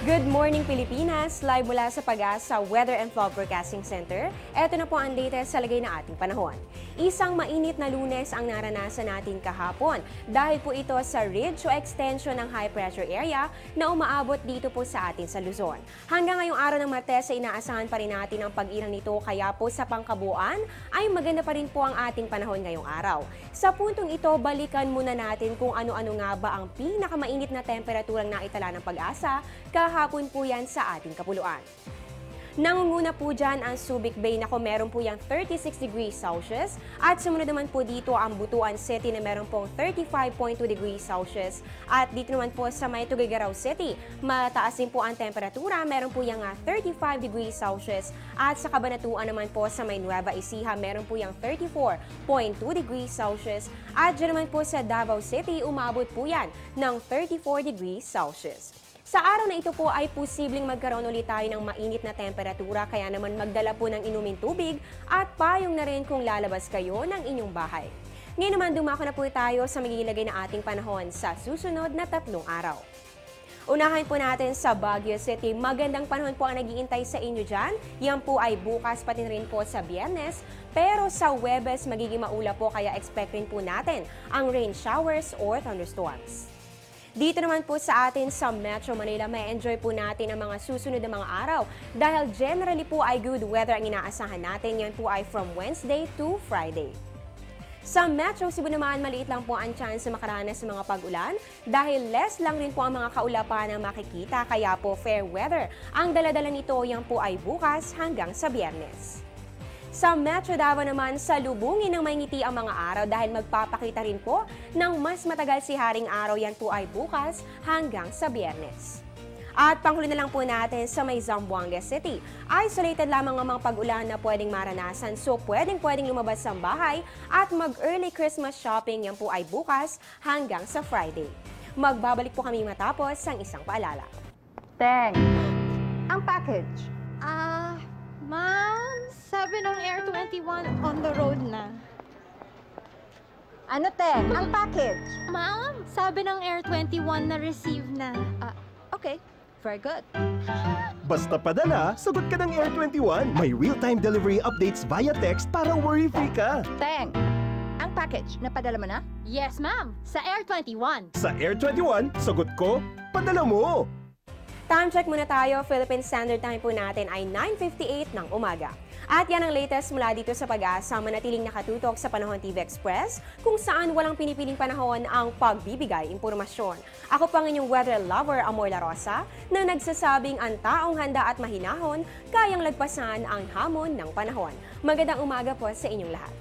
Good morning Pilipinas! Live mula sa Pag-asa Weather and Fog Forecasting Center. Ito na po ang latest sa lagay na ating panahon. Isang mainit na Lunes ang naranasan natin kahapon dahil po ito sa ridge o extension ng high pressure area na umaabot dito po sa atin sa Luzon. Hanggang ngayong araw ng Martes ay inaasahan pa rin natin ang pag-ilang nito kaya po sa pangkabuuan ay maganda pa rin po ang ating panahon ngayong araw. Sa puntong ito, balikan muna natin kung ano-ano nga ba ang pinakamainit na temperaturang naitala ng Pag-asa kahapon po yan sa ating kapuluan. Nangunguna po dyan ang Subic Bay na meron po yung 36 degrees Celsius at sumunod naman po dito ang Butuan City na meron pong 35.2 degrees Celsius at dito naman po sa may Tuguegarao City mataas din po ang temperatura, meron po yung 35 degrees Celsius at sa Cabanatuan naman po sa may Nueva Ecija meron po yung 34.2 degrees Celsius at dyan naman po sa Davao City umabot po yan ng 34 degrees Celsius. Sa araw na ito po ay posibleng magkaroon ulit tayo ng mainit na temperatura kaya naman magdala po ng inuming tubig at payong na rin kung lalabas kayo ng inyong bahay. Ngayon naman dumako na po tayo sa magigilagay na ating panahon sa susunod na 3 araw. Unahin po natin sa Baguio City. Magandang panahon po ang nag-iintay sa inyo dyan. Yan po ay bukas pati rin po sa Biyernes. Pero sa Huwebes magiging maula po kaya expect rin po natin ang rain showers or thunderstorms. Dito naman po sa atin sa Metro Manila, may enjoy po natin ang mga susunod na mga araw dahil generally po ay good weather ang inaasahan natin. Yan po ay from Wednesday to Friday. Sa Metro Cebu naman, maliit lang po ang chance na makaranas ng mga pag-ulan dahil less lang rin po ang mga kaulapan na makikita kaya po fair weather. Ang daladala nito yan po ay bukas hanggang sa Biyernes. Sa Metro Davao naman, salubungin ng maingiti ang mga araw dahil magpapakita rin po ng mas matagal si Haring Araw. Yan po ay bukas hanggang sa Biyernes. At panghuli na lang po natin sa may Zamboanga City. Isolated lamang ang mga pag-ulan na pwedeng maranasan so pwedeng lumabas sa bahay at mag-early Christmas shopping. Yan po ay bukas hanggang sa Friday. Magbabalik po kami matapos ang isang paalala. Teng, ang package. Ma'am, sabi ng Air 21 on the road na. Ano, Teng? Ang package. Ma'am, sabi ng Air 21 na receive na. Okay, very good. Basta padala, sagot ka ng Air 21. May real-time delivery updates via text para worry-free ka. Teng, ang package, napadala mo na? Yes, ma'am, sa Air 21. Sa Air 21, sagot ko, padala mo! Time check muna tayo. Philippine Standard Time po natin ay 9:58 ng umaga. At yan ang latest mula dito sa Pag-asa, manatiling nakatutok sa Panahon TV Express kung saan walang pinipiling panahon ang pagbibigay impormasyon. Ako pang inyong weather lover, Amor La Rosa, na nagsasabing ang taong handa at mahinahon kayang lagpasan ang hamon ng panahon. Magandang umaga po sa inyong lahat.